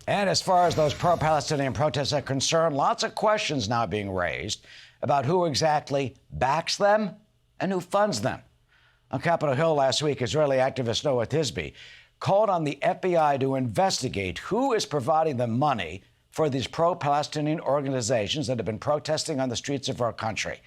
And as far as those pro-Palestinian protests are concerned, lots of questions now being raised about who exactly backs them and who funds them. On Capitol Hill last week, Israeli activist Noa Tishby called on the FBI to investigate who is providing the money for these pro-Palestinian organizations that have been protesting on the streets of our country.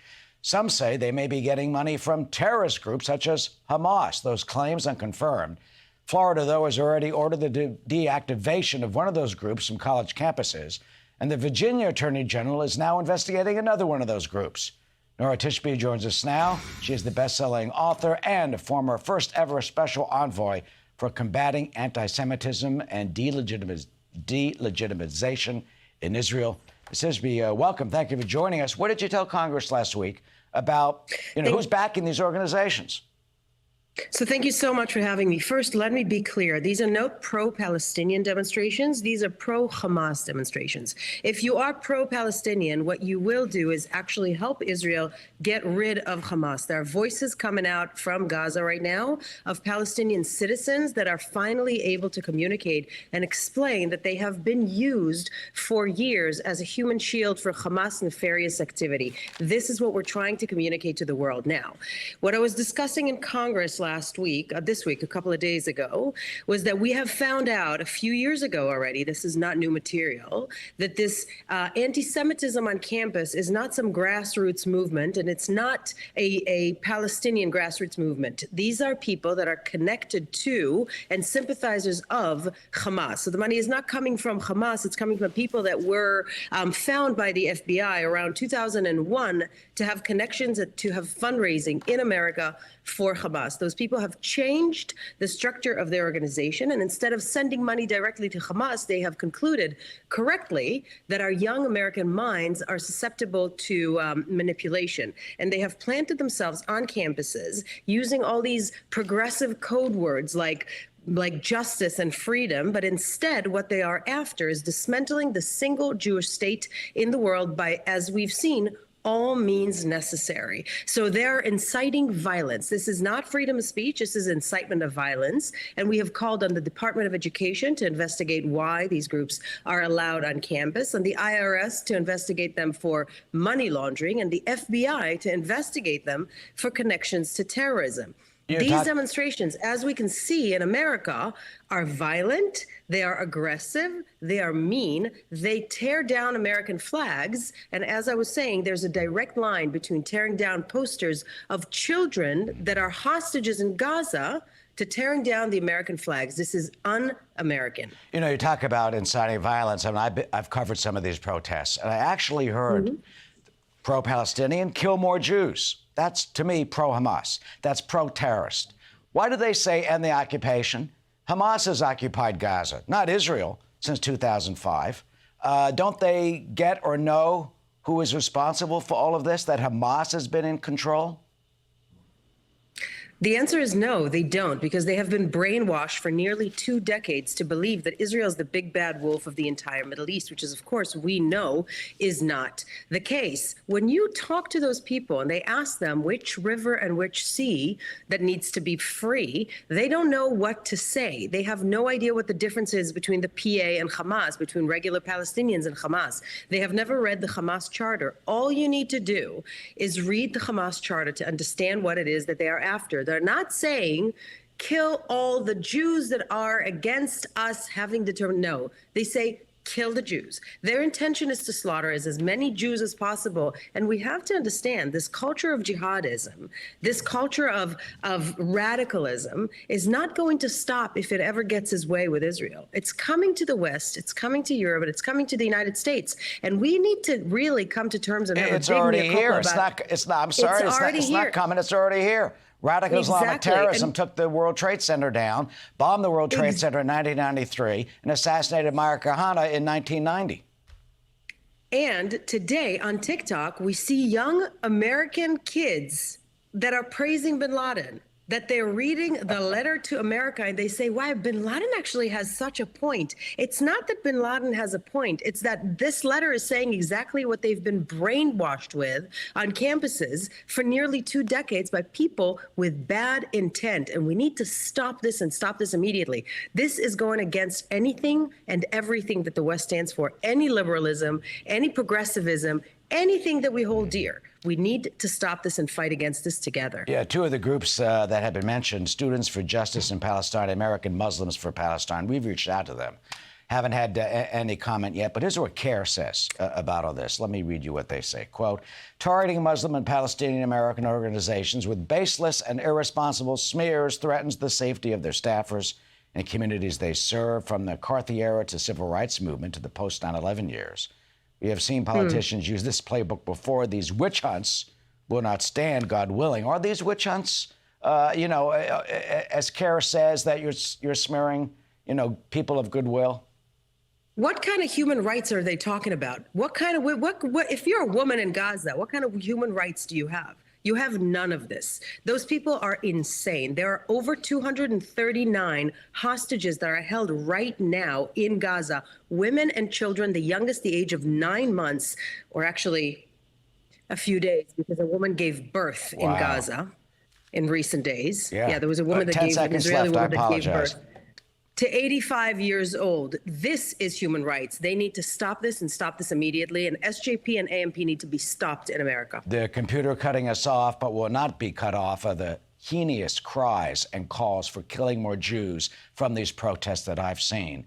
Some say they may be getting money from terrorist groups such as Hamas. Those claims unconfirmed. Florida, though, has already ordered the deactivation of one of those groups from college campuses. And the Virginia Attorney General is now investigating another one of those groups. Noa Tishby joins us now. She is the best-selling author and a former first-ever special envoy for combating anti-Semitism and delegitimization in Israel. Ms. Tishby, welcome. Thank you for joining us. What did you tell Congress last week about who's backing these organizations? So thank you so much for having me. First, let me be clear. These are not pro-Palestinian demonstrations. These are pro-Hamas demonstrations. If you are pro-Palestinian, what you will do is actually help Israel get rid of Hamas. There are voices coming out from Gaza right now of Palestinian citizens that are finally able to communicate and explain that they have been used for years as a human shield for Hamas nefarious activity. This is what we're trying to communicate to the world now. What I was discussing in Congress this week, a couple of days ago, was that we have found out a few years ago already, this is not new material, that this anti-Semitism on campus is not some grassroots movement, and it's not a Palestinian grassroots movement. These are people that are connected to and sympathizers of Hamas. So the money is not coming from Hamas, it's coming from people that were found by the FBI around 2001 to have connections, to have fundraising in America for Hamas. Those people have changed the structure of their organization, and instead of sending money directly to Hamas, they have concluded correctly that our young American minds are susceptible to manipulation. And they have planted themselves on campuses using all these progressive code words like justice and freedom, but instead what they are after is dismantling the single Jewish state in the world by, as we've seen, all means necessary. So they're inciting violence. This is not freedom of speech. This is incitement of violence. And we have called on the Department of Education to investigate why these groups are allowed on campus, and the IRS to investigate them for money laundering, and the FBI to investigate them for connections to terrorism. These demonstrations, as we can see in America, are violent, they are aggressive, they are mean, they tear down American flags. And as I was saying, there's a direct line between tearing down posters of children that are hostages in Gaza to tearing down the American flags. This is un-American. You know, you talk about inciting violence. I mean, I've covered some of these protests, and I actually heard pro-Palestinian, kill more Jews. That's, to me, pro-Hamas. That's pro-terrorist. Why do they say end the occupation? Hamas has occupied Gaza, not Israel, since 2005. Don't they get or know who is responsible for all of this, that Hamas has been in control? The answer is no, they don't, because they have been brainwashed for nearly 2 decades to believe that Israel is the big bad wolf of the entire Middle East, which is, of course, we know is not the case. When you talk to those people and they ask them which river and which sea that needs to be free, they don't know what to say. They have no idea what the difference is between the PA and Hamas, between regular Palestinians and Hamas. They have never read the Hamas charter. All you need to do is read the Hamas charter to understand what it is that they are after. They're not saying kill all the Jews that are against us having determined. No, they say kill the Jews. Their intention is to slaughter as many Jews as possible. And we have to understand this culture of jihadism, this culture of radicalism is not going to stop if it ever gets its way with Israel. It's coming to the West, it's coming to Europe, and it's coming to the United States. And we need to really come to terms and have it's already here. I'm sorry, it's not coming. It's already here. Radical Islamic terrorism took the World Trade Center down, bombed the World Trade Center in 1993, and assassinated Meir Kahane in 1990. And today on TikTok, we see young American kids that are praising bin Laden. that they're reading the letter to America and they say, wow, bin Laden actually has such a point. It's not that bin Laden has a point. It's that this letter is saying exactly what they've been brainwashed with on campuses for nearly 2 decades by people with bad intent. And we need to stop this and stop this immediately. This is going against anything and everything that the West stands for, any liberalism, any progressivism, anything that we hold dear. We need to stop this and fight against this together. Yeah, two of the groups that have been mentioned, Students for Justice in Palestine, American Muslims for Palestine, we've reached out to them. Haven't had any comment yet, but here's what CARE says about all this. Let me read you what they say. Quote, targeting Muslim and Palestinian American organizations with baseless and irresponsible smears threatens the safety of their staffers and communities they serve, from the McCarthy era to civil rights movement to the post 9/11 years. We have seen politicians use this playbook before. These witch hunts will not stand, God willing. Are these witch hunts, as Kara says, that you're smearing, people of goodwill? What kind of human rights are they talking about? What if you're a woman in Gaza, what kind of human rights do you have? You have none of this. Those people are insane. There are over 239 hostages that are held right now in Gaza, women and children, the youngest the age of 9 months, or actually a few days, because a woman gave birth in Gaza in recent days. Yeah, there was a woman that gave, an Israeli woman that gave birth. To 85 years old. This is human rights. They need to stop this and stop this immediately. And SJP and AMP need to be stopped in America. The computer cutting us off, but will not be cut off, are the heinous cries and calls for killing more Jews from these protests that I've seen.